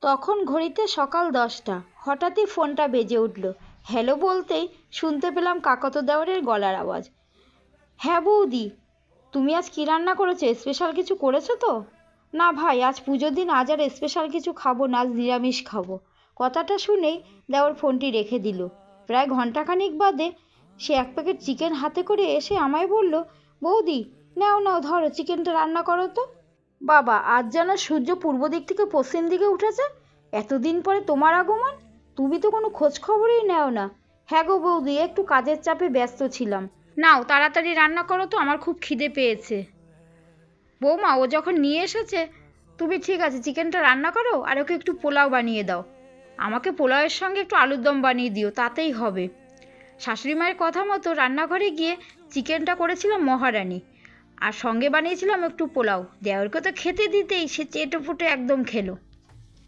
তখন ঘড়িতে সকাল 10টা। হঠাৎই ফোনটা বেজে উঠল। হ্যালো বলতেই শুনতে পেলাম কাকাতো দেওরের গলার আওয়াজ। হ্যাঁ বৌদি, তুমি আজ কী রান্না করেছো? স্পেশাল কিছু করেছো তো? না ভাই, আজ পুজোর দিন, আজ আর স্পেশাল কিছু খাবো না, আজ নিরামিষ খাবো। কথাটা শুনেই দেওর ফোনটি রেখে দিল। প্রায় ঘন্টাখানিক বাদে সে এক প্যাকেট চিকেন হাতে করে এসে আমায় বলল, বৌদি নাও নাও ধরো, চিকেনটা রান্না করো তো। বাবা, আজ যেন সূর্য পূর্ব দিক থেকে পশ্চিম দিকে উঠেছে। এতদিন পরে তোমার আগমন, তুমি তো কোনো খোঁজ খবরই নেও না। হ্যাঁ গো বৌদি, একটু কাজের চাপে ব্যস্ত ছিলাম। নাও তাড়াতাড়ি রান্না করো তো, আমার খুব খিদে পেয়েছে। বৌমা, ও যখন নিয়ে এসেছে, তুমি ঠিক আছে চিকেনটা রান্না করো আর ওকে একটু পোলাও বানিয়ে দাও। আমাকে পোলাওয়ের সঙ্গে একটু আলুর দম বানিয়ে দিও, তাতেই হবে। শাশুড়ি মায়ের কথা মতো রান্নাঘরে গিয়ে চিকেনটা করেছিলাম মহারানী, আর সঙ্গে বানিয়েছিলাম একটু পোলাও। দেওরকে তো খেতে দিতেই সে চেটে ফুটে একদম খেলো।